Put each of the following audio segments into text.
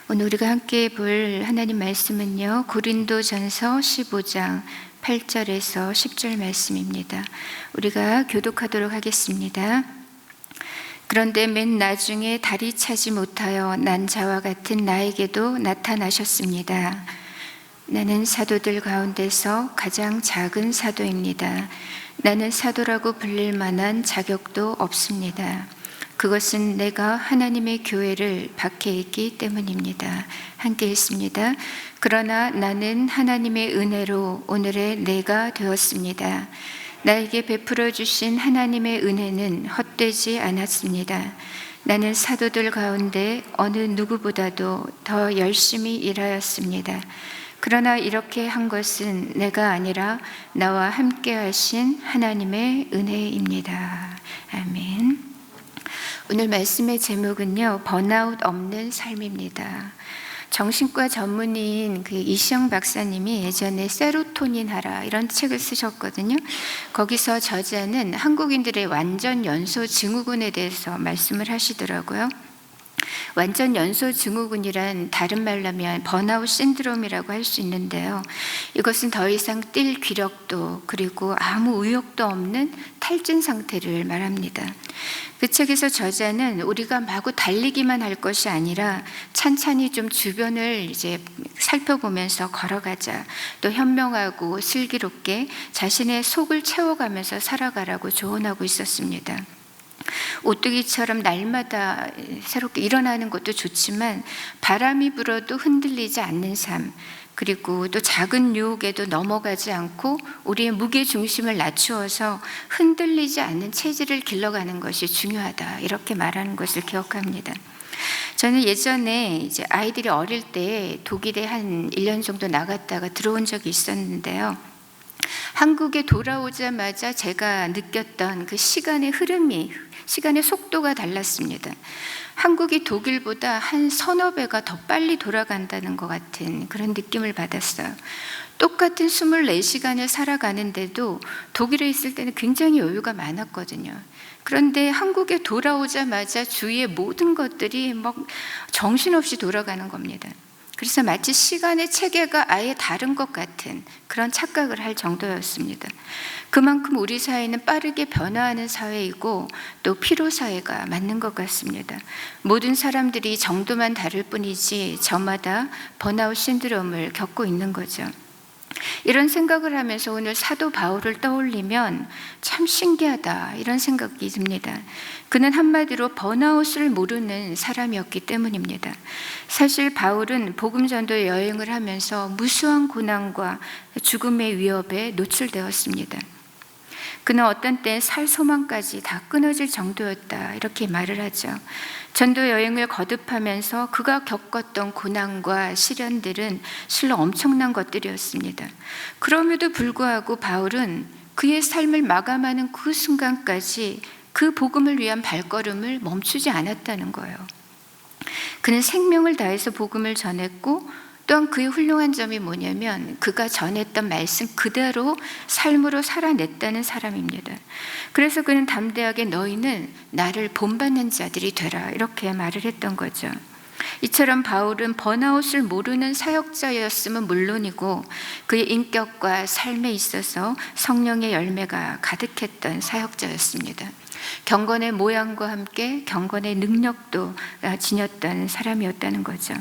오늘 우리가 함께 볼 하나님 말씀은요, 고린도전서 15장 8절에서 10절 말씀입니다. 우리가 교독하도록 하겠습니다. 그런데 맨 나중에 다리 차지 못하여 난 자와 같은 나에게도 나타나셨습니다. 나는 사도들 가운데서 가장 작은 사도입니다. 나는 사도라고 불릴 만한 자격도 없습니다. 그것은 내가 하나님의 교회를 박해 있기 때문입니다. 함께 읽습니다. 그러나 나는 하나님의 은혜로 오늘의 내가 되었습니다. 나에게 베풀어 주신 하나님의 은혜는 헛되지 않았습니다. 나는 사도들 가운데 어느 누구보다도 더 열심히 일하였습니다. 그러나 이렇게 한 것은 내가 아니라 나와 함께 하신 하나님의 은혜입니다. 아멘. 오늘 말씀의 제목은요, 번아웃 없는 삶입니다. 정신과 전문의인 이시영 박사님이 예전에 세로토닌 하라 이런 책을 쓰셨거든요. 거기서 저자는 한국인들의 완전 연소 증후군에 대해서 말씀을 하시더라고요. 완전 연소 증후군이란 다른 말로 하면 번아웃 신드롬이라고 할 수 있는데요. 이것은 더 이상 뛸 기력도 그리고 아무 의욕도 없는 탈진 상태를 말합니다. 그 책에서 저자는 우리가 마구 달리기만 할 것이 아니라 찬찬히 좀 주변을 살펴보면서 걸어가자. 또 현명하고 슬기롭게 자신의 속을 채워가면서 살아가라고 조언하고 있었습니다. 오뚜기처럼 날마다 새롭게 일어나는 것도 좋지만 바람이 불어도 흔들리지 않는 삶, 그리고 또 작은 유혹에도 넘어가지 않고 우리의 무게 중심을 낮추어서 흔들리지 않는 체질을 길러가는 것이 중요하다, 이렇게 말하는 것을 기억합니다. 저는 예전에 아이들이 어릴 때 독일에 한 1년 정도 나갔다가 들어온 적이 있었는데요. 한국에 돌아오자마자 제가 느꼈던 그 시간의 흐름이, 시간의 속도가 달랐습니다. 한국이 독일보다 한 서너 배가 더 빨리 돌아간다는 것 같은 그런 느낌을 받았어요. 똑같은 24시간을 살아가는데도 독일에 있을 때는 굉장히 여유가 많았거든요. 그런데 한국에 돌아오자마자 주위의 모든 것들이 막 정신없이 돌아가는 겁니다. 그래서 마치 시간의 체계가 아예 다른 것 같은 그런 착각을 할 정도였습니다. 그만큼 우리 사회는 빠르게 변화하는 사회이고 또 피로사회가 맞는 것 같습니다. 모든 사람들이 정도만 다를 뿐이지 저마다 번아웃 신드롬을 겪고 있는 거죠. 이런 생각을 하면서 오늘 사도 바울을 떠올리면 참 신기하다, 이런 생각이 듭니다. 그는 한마디로 번아웃을 모르는 사람이었기 때문입니다. 사실 바울은 복음 전도 여행을 하면서 무수한 고난과 죽음의 위협에 노출되었습니다. 그는 어떤 때 살 소망까지 다 끊어질 정도였다, 이렇게 말을 하죠. 전도 여행을 거듭하면서 그가 겪었던 고난과 시련들은 실로 엄청난 것들이었습니다. 그럼에도 불구하고 바울은 그의 삶을 마감하는 그 순간까지 그 복음을 위한 발걸음을 멈추지 않았다는 거예요. 그는 생명을 다해서 복음을 전했고, 또한 그의 훌륭한 점이 뭐냐면 그가 전했던 말씀 그대로 삶으로 살아냈다는 사람입니다. 그래서 그는 담대하게 너희는 나를 본받는 자들이 되라, 이렇게 말을 했던 거죠. 이처럼 바울은 번아웃을 모르는 사역자였음은 물론이고 그의 인격과 삶에 있어서 성령의 열매가 가득했던 사역자였습니다. 경건의 모양과 함께 경건의 능력도 지녔던 사람이었다는 거죠.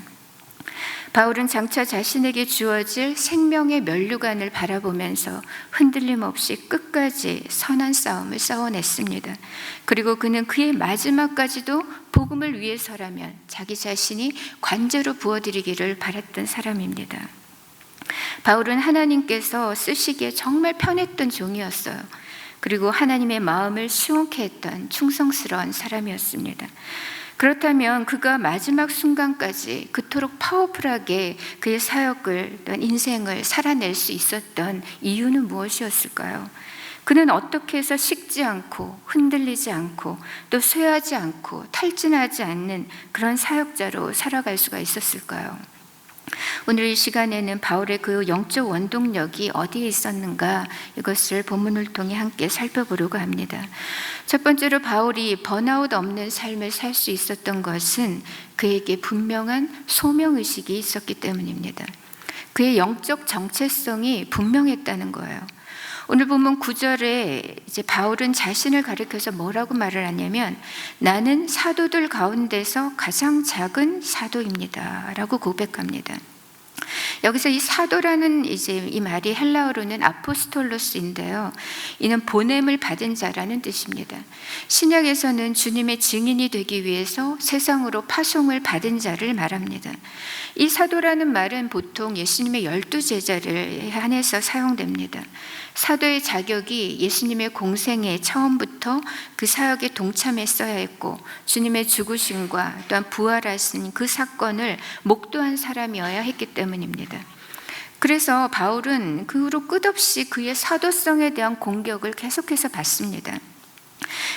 바울은 장차 자신에게 주어질 생명의 면류관을 바라보면서 흔들림 없이 끝까지 선한 싸움을 싸워냈습니다. 그리고 그는 그의 마지막까지도 복음을 위해서라면 자기 자신이 관제로 부어드리기를 바랐던 사람입니다. 바울은 하나님께서 쓰시기에 정말 편했던 종이었어요. 그리고 하나님의 마음을 시원케 했던 충성스러운 사람이었습니다. 그렇다면 그가 마지막 순간까지 그토록 파워풀하게 그의 사역을, 인생을 살아낼 수 있었던 이유는 무엇이었을까요? 그는 어떻게 해서 식지 않고 흔들리지 않고 또 쇠하지 않고 탈진하지 않는 그런 사역자로 살아갈 수가 있었을까요? 오늘 이 시간에는 바울의 그 영적 원동력이 어디에 있었는가, 이것을 본문을 통해 함께 살펴보려고 합니다. 첫 번째로 바울이 번아웃 없는 삶을 살 수 있었던 것은 그에게 분명한 소명의식이 있었기 때문입니다. 그의 영적 정체성이 분명했다는 거예요. 오늘 본문 9절에 이제 바울은 자신을 가리켜서 뭐라고 말을 하냐면, 나는 사도들 가운데서 가장 작은 사도입니다 라고 고백합니다. 여기서 이 사도라는 이 말이 헬라어로는 아포스톨로스인데요, 이는 보냄을 받은 자라는 뜻입니다. 신약에서는 주님의 증인이 되기 위해서 세상으로 파송을 받은 자를 말합니다. 이 사도라는 말은 보통 예수님의 12제자를 한해서 사용됩니다. 사도의 자격이 예수님의 공생에 처음부터 그 사역에 동참했어야 했고, 주님의 죽으심과 또한 부활하신 그 사건을 목도한 사람이어야 했기 때문입니다. 그래서 바울은 그 후로 끝없이 그의 사도성에 대한 공격을 계속해서 받습니다.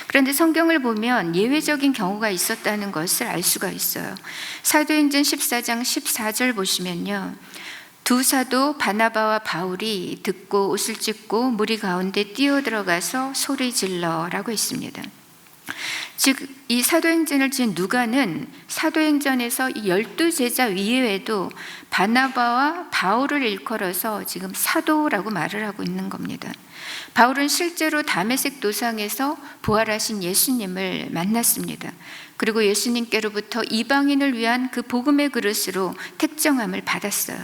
그런데 성경을 보면 예외적인 경우가 있었다는 것을 알 수가 있어요. 사도행전 14장 14절 보시면요, 두 사도 바나바와 바울이 듣고 옷을 찢고 무리 가운데 뛰어들어가서 소리 질러라고 했습니다. 즉, 이 사도행전을 지은 누가는 사도행전에서 이 12제자 이외에도 바나바와 바울을 일컬어서 지금 사도라고 말을 하고 있는 겁니다. 바울은 실제로 다메섹 도상에서 부활하신 예수님을 만났습니다. 그리고 예수님께로부터 이방인을 위한 그 복음의 그릇으로 택정함을 받았어요.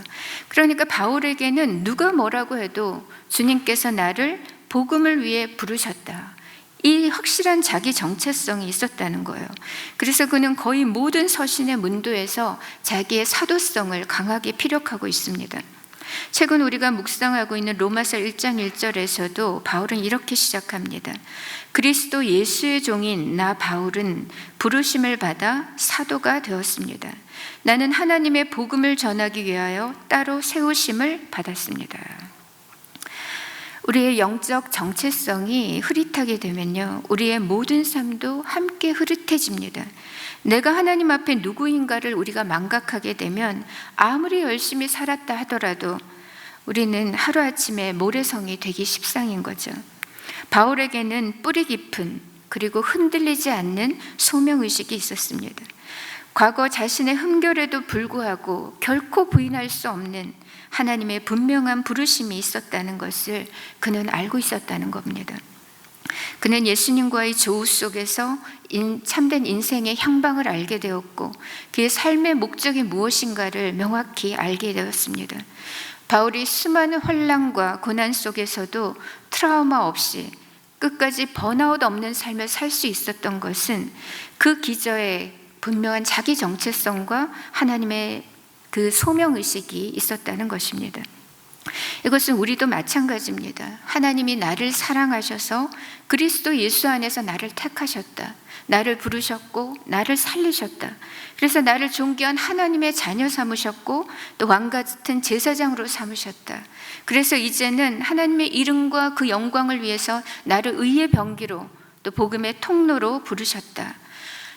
그러니까 바울에게는 누가 뭐라고 해도 주님께서 나를 복음을 위해 부르셨다, 이 확실한 자기 정체성이 있었다는 거예요. 그래서 그는 거의 모든 서신의 문도에서 자기의 사도성을 강하게 피력하고 있습니다. 최근 우리가 묵상하고 있는 로마서 1장 1절에서도 바울은 이렇게 시작합니다. 그리스도 예수의 종인 나 바울은 부르심을 받아 사도가 되었습니다. 나는 하나님의 복음을 전하기 위하여 따로 세우심을 받았습니다. 우리의 영적 정체성이 흐릿하게 되면요, 우리의 모든 삶도 함께 흐릿해집니다. 내가 하나님 앞에 누구인가를 우리가 망각하게 되면 아무리 열심히 살았다 하더라도 우리는 하루아침에 모래성이 되기 십상인 거죠. 바울에게는 뿌리 깊은 그리고 흔들리지 않는 소명의식이 있었습니다. 과거 자신의 흠결에도 불구하고 결코 부인할 수 없는 하나님의 분명한 부르심이 있었다는 것을 그는 알고 있었다는 겁니다. 그는 예수님과의 조우 속에서 참된 인생의 향방을 알게 되었고, 그의 삶의 목적이 무엇인가를 명확히 알게 되었습니다. 바울이 수많은 환난과 고난 속에서도 트라우마 없이 끝까지 번아웃 없는 삶을 살 수 있었던 것은 그 기저에 분명한 자기 정체성과 하나님의 그 소명의식이 있었다는 것입니다. 이것은 우리도 마찬가지입니다. 하나님이 나를 사랑하셔서 그리스도 예수 안에서 나를 택하셨다, 나를 부르셨고 나를 살리셨다. 그래서 나를 존귀한 하나님의 자녀 삼으셨고 또 왕 같은 제사장으로 삼으셨다. 그래서 이제는 하나님의 이름과 그 영광을 위해서 나를 의의 병기로 또 복음의 통로로 부르셨다.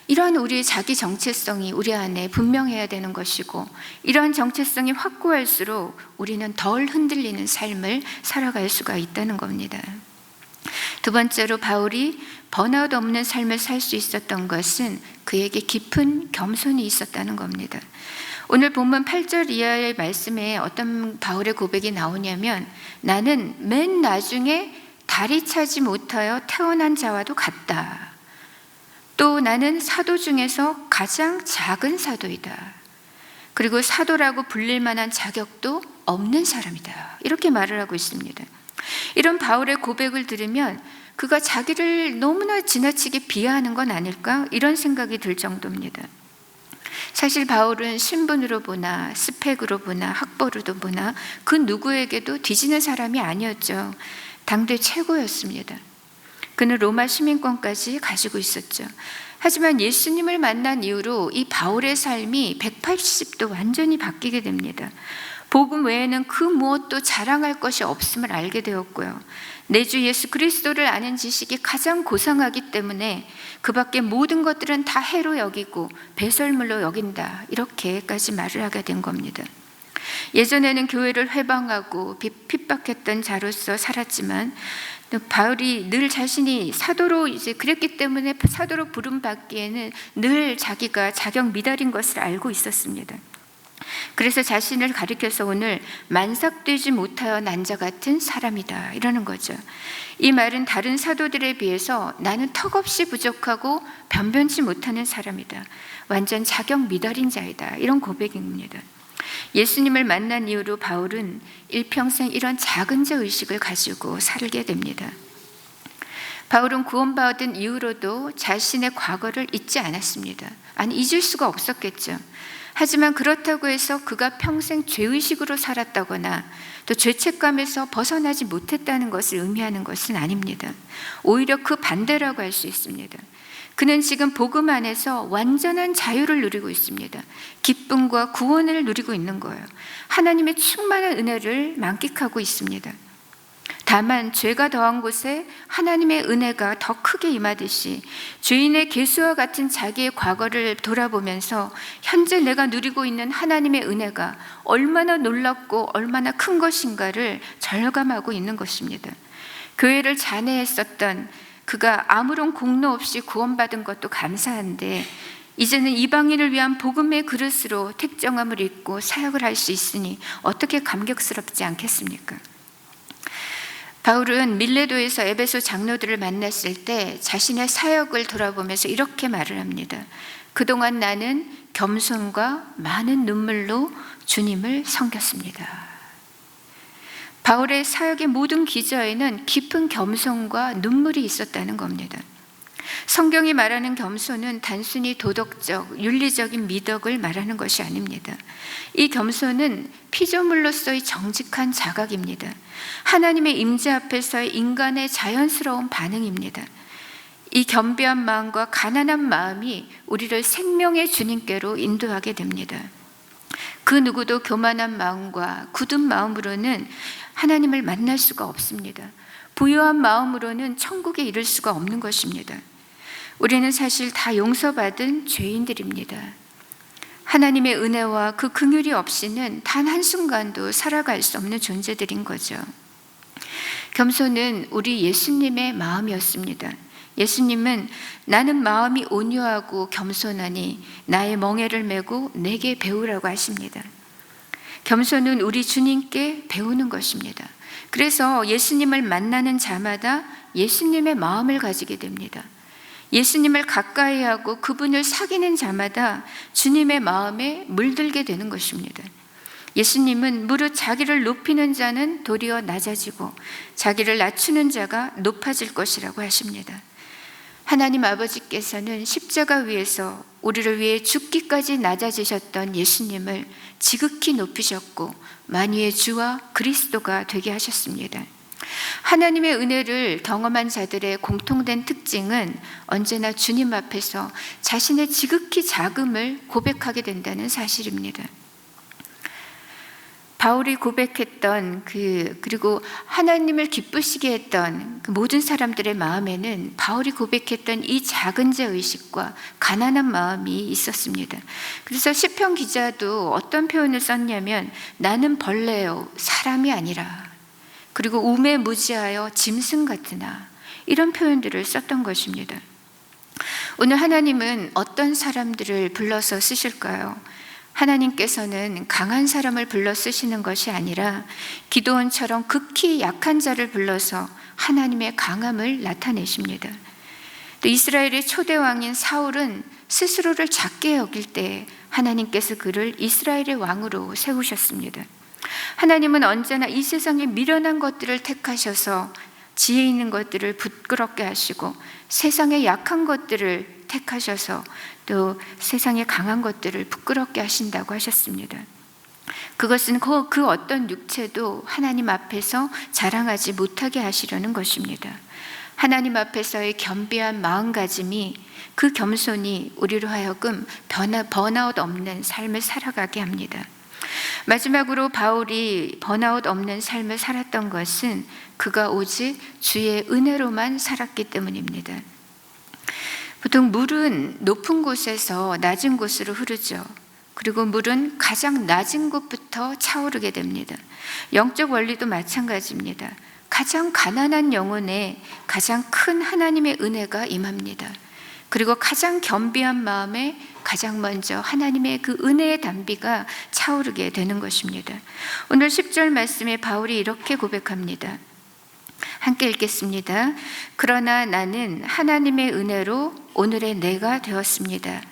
이러한 우리의 자기 정체성이 우리 안에 분명해야 되는 것이고, 이러한 정체성이 확고할수록 우리는 덜 흔들리는 삶을 살아갈 수가 있다는 겁니다. 두 번째로 바울이 번아웃 없는 삶을 살 수 있었던 것은 그에게 깊은 겸손이 있었다는 겁니다. 오늘 본문 8절 이하의 말씀에 어떤 바울의 고백이 나오냐면, 나는 맨 나중에 다리 차지 못하여 태어난 자와도 같다. 또 나는 사도 중에서 가장 작은 사도이다. 그리고 사도라고 불릴 만한 자격도 없는 사람이다. 이렇게 말을 하고 있습니다. 이런 바울의 고백을 들으면 그가 자기를 너무나 지나치게 비하하는 건 아닐까? 이런 생각이 들 정도입니다. 사실 바울은 신분으로 보나 스펙으로 보나 학벌로도 보나 그 누구에게도 뒤지는 사람이 아니었죠. 당대 최고였습니다. 그는 로마 시민권까지 가지고 있었죠. 하지만 예수님을 만난 이후로 이 바울의 삶이 180도 완전히 바뀌게 됩니다. 복음 외에는 그 무엇도 자랑할 것이 없음을 알게 되었고요. 내 주 예수 그리스도를 아는 지식이 가장 고상하기 때문에 그 밖에 모든 것들은 다 해로 여기고 배설물로 여긴다, 이렇게까지 말을 하게 된 겁니다. 예전에는 교회를 회방하고 핍박했던 자로서 살았지만 바울이 늘 자신이 사도로 이제 그랬기 때문에 사도로 부름 받기에는 늘 자기가 자격 미달인 것을 알고 있었습니다. 그래서 자신을 가리켜서 오늘 만삭되지 못하여 난 자 같은 사람이다 이러는 거죠. 이 말은 다른 사도들에 비해서 나는 턱없이 부족하고 변변치 못하는 사람이다, 완전 자격 미달인 자이다, 이런 고백입니다. 예수님을 만난 이후로 바울은 일평생 이런 작은 자 의식을 가지고 살게 됩니다. 바울은 구원받은 이후로도 자신의 과거를 잊지 않았습니다. 아니, 잊을 수가 없었겠죠. 하지만 그렇다고 해서 그가 평생 죄의식으로 살았다거나 또 죄책감에서 벗어나지 못했다는 것을 의미하는 것은 아닙니다. 오히려 그 반대라고 할 수 있습니다. 그는 지금 복음 안에서 완전한 자유를 누리고 있습니다. 기쁨과 구원을 누리고 있는 거예요. 하나님의 충만한 은혜를 만끽하고 있습니다. 다만 죄가 더한 곳에 하나님의 은혜가 더 크게 임하듯이 죄인의 계수와 같은 자기의 과거를 돌아보면서 현재 내가 누리고 있는 하나님의 은혜가 얼마나 놀랍고 얼마나 큰 것인가를 절감하고 있는 것입니다. 교회를 잔해했었던 그가 아무런 공로 없이 구원받은 것도 감사한데 이제는 이방인을 위한 복음의 그릇으로 택정함을 입고 사역을 할 수 있으니 어떻게 감격스럽지 않겠습니까? 바울은 밀레도에서 에베소 장로들을 만났을 때 자신의 사역을 돌아보면서 이렇게 말을 합니다. 그동안 나는 겸손과 많은 눈물로 주님을 섬겼습니다. 바울의 사역의 모든 기저에는 깊은 겸손과 눈물이 있었다는 겁니다. 성경이 말하는 겸손은 단순히 도덕적, 윤리적인 미덕을 말하는 것이 아닙니다. 이 겸손은 피조물로서의 정직한 자각입니다. 하나님의 임재 앞에서의 인간의 자연스러운 반응입니다. 이 겸비한 마음과 가난한 마음이 우리를 생명의 주님께로 인도하게 됩니다. 그 누구도 교만한 마음과 굳은 마음으로는 하나님을 만날 수가 없습니다. 부유한 마음으로는 천국에 이를 수가 없는 것입니다. 우리는 사실 다 용서받은 죄인들입니다. 하나님의 은혜와 그 긍휼이 없이는 단 한순간도 살아갈 수 없는 존재들인 거죠. 겸손은 우리 예수님의 마음이었습니다. 예수님은 나는 마음이 온유하고 겸손하니 나의 멍에를 메고 내게 배우라고 하십니다. 겸손은 우리 주님께 배우는 것입니다. 그래서 예수님을 만나는 자마다 예수님의 마음을 가지게 됩니다. 예수님을 가까이 하고 그분을 사귀는 자마다 주님의 마음에 물들게 되는 것입니다. 예수님은 무릇 자기를 높이는 자는 도리어 낮아지고 자기를 낮추는 자가 높아질 것이라고 하십니다. 하나님 아버지께서는 십자가 위에서 우리를 위해 죽기까지 낮아지셨던 예수님을 지극히 높이셨고 만유의 주와 그리스도가 되게 하셨습니다. 하나님의 은혜를 경험한 자들의 공통된 특징은 언제나 주님 앞에서 자신의 지극히 작음을 고백하게 된다는 사실입니다. 바울이 고백했던 그리고 하나님을 기쁘시게 했던 그 모든 사람들의 마음에는 바울이 고백했던 이 작은 자 의식과 가난한 마음이 있었습니다. 그래서 시편 기자도 어떤 표현을 썼냐면 나는 벌레요 사람이 아니라, 그리고 우매 무지하여 짐승 같으나, 이런 표현들을 썼던 것입니다. 오늘 하나님은 어떤 사람들을 불러서 쓰실까요? 하나님께서는 강한 사람을 불러 쓰시는 것이 아니라 기드온처럼 극히 약한 자를 불러서 하나님의 강함을 나타내십니다. 또 이스라엘의 초대 왕인 사울은 스스로를 작게 여길 때 하나님께서 그를 이스라엘의 왕으로 세우셨습니다. 하나님은 언제나 이 세상의 미련한 것들을 택하셔서 지혜 있는 것들을 부끄럽게 하시고 세상의 약한 것들을 택하셔서 또 세상의 강한 것들을 부끄럽게 하신다고 하셨습니다. 그것은 그 어떤 육체도 하나님 앞에서 자랑하지 못하게 하시려는 것입니다. 하나님 앞에서의 겸비한 마음가짐이, 그 겸손이 우리로 하여금 번아웃 없는 삶을 살아가게 합니다. 마지막으로 바울이 번아웃 없는 삶을 살았던 것은 그가 오직 주의 은혜로만 살았기 때문입니다. 보통 물은 높은 곳에서 낮은 곳으로 흐르죠. 그리고 물은 가장 낮은 곳부터 차오르게 됩니다. 영적 원리도 마찬가지입니다. 가장 가난한 영혼에 가장 큰 하나님의 은혜가 임합니다. 그리고 가장 겸비한 마음에 가장 먼저 하나님의 그 은혜의 담비가 차오르게 되는 것입니다. 오늘 10절 말씀에 바울이 이렇게 고백합니다. 함께 읽겠습니다. 그러나 나는 하나님의 은혜로 오늘의 내가 되었습니다.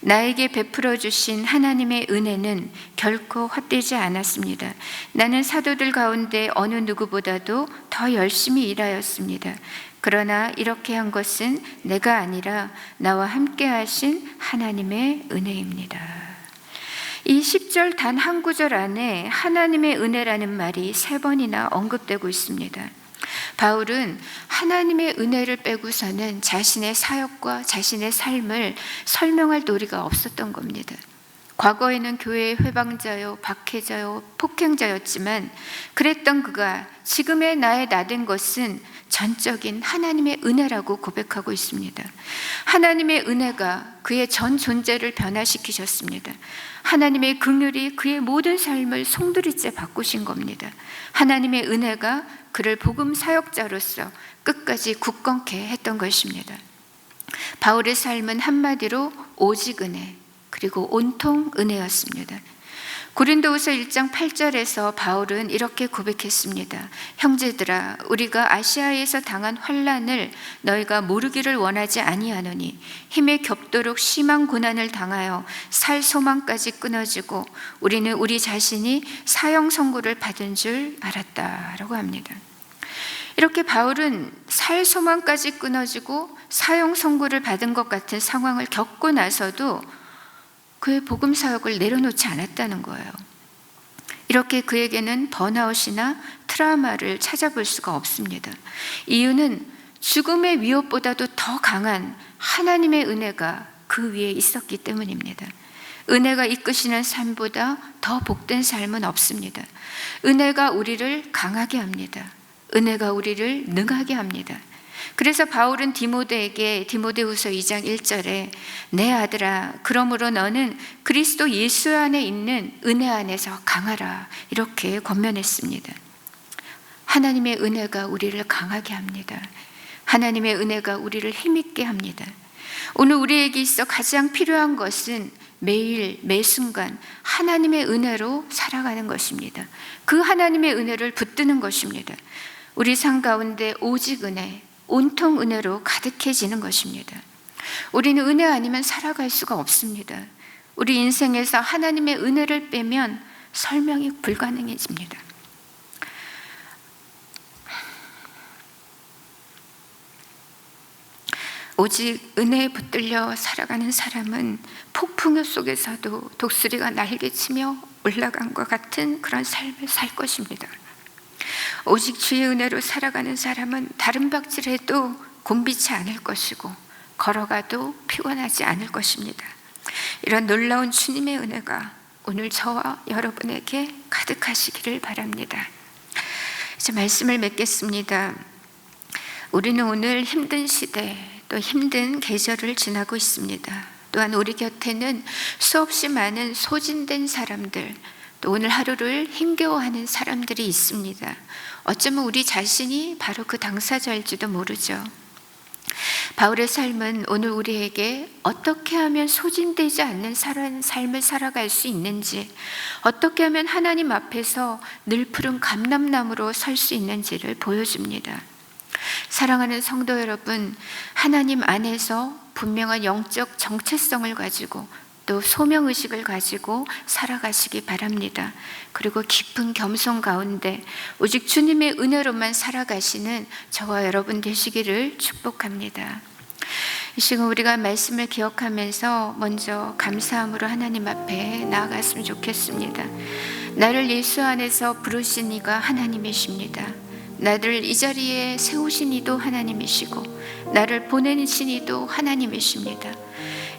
나에게 베풀어 주신 하나님의 은혜는 결코 헛되지 않았습니다. 나는 사도들 가운데 어느 누구보다도 더 열심히 일하였습니다. 그러나 이렇게 한 것은 내가 아니라 나와 함께 하신 하나님의 은혜입니다. 이 10절 단 한 구절 안에 하나님의 은혜라는 말이 3번이나 언급되고 있습니다. 바울은 하나님의 은혜를 빼고서는 자신의 사역과 자신의 삶을 설명할 도리가 없었던 겁니다. 과거에는 교회의 회방자요, 박해자요, 폭행자였지만 그랬던 그가 지금의 나에 나된 것은 전적인 하나님의 은혜라고 고백하고 있습니다. 하나님의 은혜가 그의 전 존재를 변화시키셨습니다. 하나님의 긍휼이 그의 모든 삶을 송두리째 바꾸신 겁니다. 하나님의 은혜가 그를 복음 사역자로서 끝까지 굳건케 했던 것입니다. 바울의 삶은 한마디로 오직 은혜, 그리고 온통 은혜였습니다. 고린도후서 1장 8절에서 바울은 이렇게 고백했습니다. 형제들아, 우리가 아시아에서 당한 환난을 너희가 모르기를 원하지 아니하노니 힘에 겹도록 심한 고난을 당하여 살 소망까지 끊어지고 우리는 우리 자신이 사형 선고를 받은 줄 알았다라고 합니다. 이렇게 바울은 살 소망까지 끊어지고 사형 선고를 받은 것 같은 상황을 겪고 나서도 그의 복음 사역을 내려놓지 않았다는 거예요. 이렇게 그에게는 번아웃이나 트라우마를 찾아볼 수가 없습니다. 이유는 죽음의 위협보다도 더 강한 하나님의 은혜가 그 위에 있었기 때문입니다. 은혜가 이끄시는 삶보다 더 복된 삶은 없습니다. 은혜가 우리를 강하게 합니다. 은혜가 우리를 능하게 합니다. 그래서 바울은 디모데에게 디모데후서 2장 1절에 내 아들아, 그러므로 너는 그리스도 예수 안에 있는 은혜 안에서 강하라, 이렇게 권면했습니다. 하나님의 은혜가 우리를 강하게 합니다. 하나님의 은혜가 우리를 힘있게 합니다. 오늘 우리에게 있어 가장 필요한 것은 매일 매 순간 하나님의 은혜로 살아가는 것입니다. 그 하나님의 은혜를 붙드는 것입니다. 우리 삶 가운데 오직 은혜, 온통 은혜로 가득해지는 것입니다. 우리는 은혜 아니면 살아갈 수가 없습니다. 우리 인생에서 하나님의 은혜를 빼면 설명이 불가능해집니다. 오직 은혜에 붙들려 살아가는 사람은 폭풍우 속에서도 독수리가 날개치며 올라간 것 같은 그런 삶을 살 것입니다. 오직 주의 은혜로 살아가는 사람은 다른 박질해도 곤비치 않을 것이고 걸어가도 피곤하지 않을 것입니다. 이런 놀라운 주님의 은혜가 오늘 저와 여러분에게 가득하시기를 바랍니다. 이제 말씀을 맺겠습니다. 우리는 오늘 힘든 시대, 또 힘든 계절을 지나고 있습니다. 또한 우리 곁에는 수없이 많은 소진된 사람들, 또 오늘 하루를 힘겨워하는 사람들이 있습니다. 어쩌면 우리 자신이 바로 그 당사자일지도 모르죠. 바울의 삶은 오늘 우리에게 어떻게 하면 소진되지 않는 삶을 살아갈 수 있는지, 어떻게 하면 하나님 앞에서 늘 푸른 감람나무로 설 수 있는지를 보여줍니다. 사랑하는 성도 여러분, 하나님 안에서 분명한 영적 정체성을 가지고 또 소명의식을 가지고 살아가시기 바랍니다. 그리고 깊은 겸손 가운데 오직 주님의 은혜로만 살아가시는 저와 여러분 되시기를 축복합니다. 이 시간 우리가 말씀을 기억하면서 먼저 감사함으로 하나님 앞에 나아갔으면 좋겠습니다. 나를 예수 안에서 부르신 이가 하나님이십니다. 나를 이 자리에 세우신 이도 하나님이시고 나를 보내신 이도 하나님이십니다.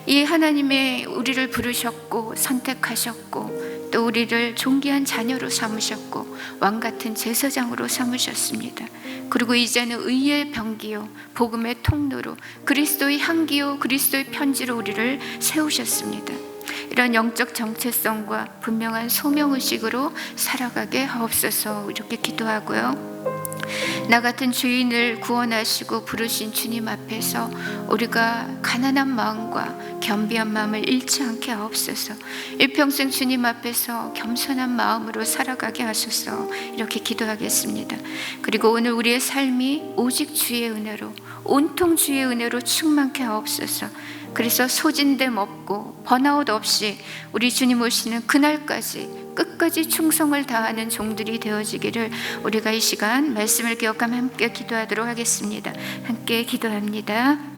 이 하나님의 우리를 부르셨고 선택하셨고 또 우리를 존귀한 자녀로 삼으셨고 왕같은 제사장으로 삼으셨습니다. 그리고 이제는 의의 병기요 복음의 통로로 그리스도의 향기요 그리스도의 편지로 우리를 세우셨습니다. 이런 영적 정체성과 분명한 소명의식으로 살아가게 하옵소서. 이렇게 기도하고요. 나 같은 죄인을 구원하시고 부르신 주님 앞에서 우리가 가난한 마음과 겸비한 마음을 잃지 않게 하옵소서. 일평생 주님 앞에서 겸손한 마음으로 살아가게 하소서. 이렇게 기도하겠습니다. 그리고 오늘 우리의 삶이 오직 주의 은혜로, 온통 주의 은혜로 충만케 하옵소서. 그래서 소진됨 없고 번아웃 없이 우리 주님 오시는 그날까지 끝까지 충성을 다하는 종들이 되어지기를 우리가 이 시간 말씀을 기억하며 함께 기도하도록 하겠습니다. 함께 기도합니다.